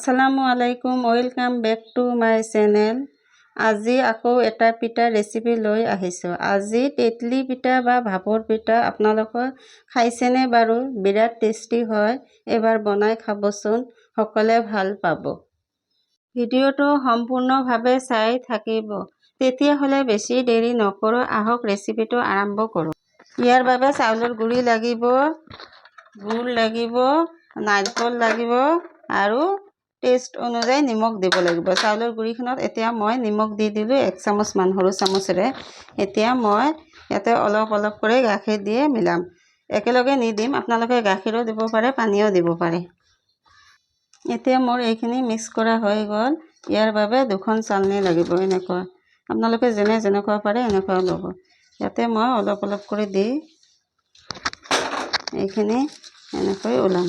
আসসালামু আলাইকুম, welcome back to my channel. আজি আকৌ এটা পিঠা ৰেচিপি লৈ আহিছোঁ। আজি তেতলি পিঠা বা ভাপৰ পিঠা আপোনালোকে খাইছেনে বাৰু? বিৰাট টেষ্টি হয়, এবাৰ বনাই খাবচোন, সকলোৱে ভাল পাব। ভিডিঅ'টো সম্পূৰ্ণভাৱে চাই থাকিব, তেতিয়াহ'লে বেছি দেৰি নকৰোঁ, আহক ৰেচিপিটো আৰম্ভ কৰোঁ। ইয়াৰ বাবে চাউলৰ গুড়ি লাগিব, গুড় লাগিব, নাৰিকল লাগিব আৰু টেষ্ট অনুযায়ী নিমখ দিব লাগিব। চাউলৰ গুড়িখনত এতিয়া মই নিমখ দি দিলোঁ 1 চামুচমান সৰু চামুচেৰে। এতিয়া মই ইয়াতে অলপ অলপ কৰি গাখীৰ দিয়ে মিলাম, একেলগে নিদিম, আপোনালোকে গাখীৰো দিব পাৰে, পানীও দিব পাৰে। এতিয়া মোৰ এইখিনি মিক্স কৰা হৈ গ'ল। ইয়াৰ বাবে 2খন চালনী লাগিব, এনেকুৱা আপোনালোকে যেনেকুৱা পাৰে এনেকুৱা ল'ব। ইয়াতে মই অলপ অলপ কৰি দি এইখিনি এনেকৈ ওলাম।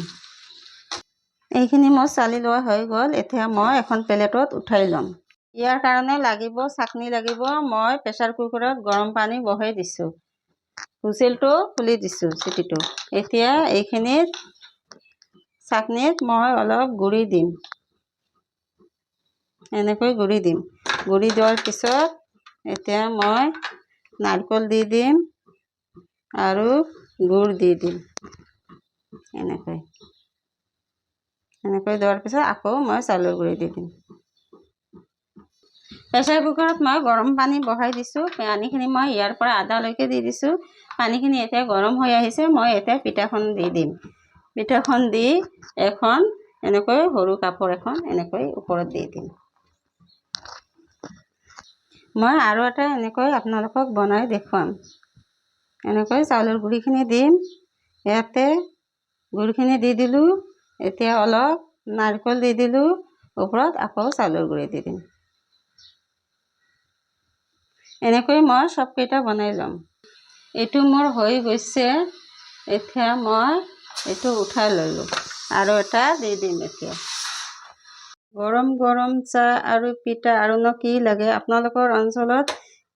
এইখিনি মোৰ চালি লোৱা হৈ গ'ল। এতিয়া মই এখন প্লেটত উঠাই ল'ম। ইয়াৰ কাৰণে লাগিব চাকনি লাগিব। মই প্ৰেছাৰ কুকাৰত গৰম পানী বহাই দিছোঁ, হুইচেলটো খুলি দিছোঁ, চিটিটো। এতিয়া এইখিনিত চাকনিত মই অলপ গুড়ি দিম, এনেকৈ গুড়ি দিম। গুড়ি দিয়াৰ পিছত এতিয়া মই নাৰিকল দি দিম আৰু গুড় দি দিম, এনেকৈ দিয়াৰ পিছত আকৌ মই চাউলৰ গুড়ি দি দিম। প্ৰেছাৰ কুকাৰত মই গৰম পানী বহাই দিছোঁ। পানীখিনি মই ইয়াৰ পৰা আধালৈকে দি দিছোঁ। পানীখিনি এতিয়া গৰম হৈ আহিছে। মই এতিয়া পিঠাখন দি দিম। পিঠাখন দি এখন এনেকৈ সৰু কাপোৰ এখন এনেকৈ ওপৰত দি দিম। মই আৰু এটা এনেকৈ আপোনালোকক বনাই দেখুৱাম। এনেকৈ চাউলৰ গুড়িখিনি দিম, ইয়াতে গুড়খিনি দি দিলোঁ। এতিয়া অলপ নাৰিকল দি দিলোঁ, ওপৰত আকৌ চাউলৰ গুড়ি দি দিম। এনেকৈ মই চবকেইটা বনাই ল'ম। এইটো মোৰ হৈ গৈছে। এতিয়া মই এইটো উঠাই ল'লোঁ আৰু এটা দি দিম। এতিয়া গৰম গৰম চাহ আৰু পিঠা আৰুনো কি লাগে? আপোনালোকৰ অঞ্চলত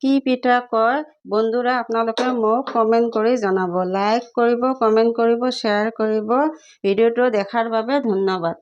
কি পিঠা কয় বন্ধুৰা? আপোনালোকে মোক কমেণ্ট কৰি জনাব। লাইক কৰিব, কমেণ্ট কৰিব, শ্বেয়াৰ কৰিব। ভিডিঅ'টো দেখাৰ বাবে ধন্যবাদ।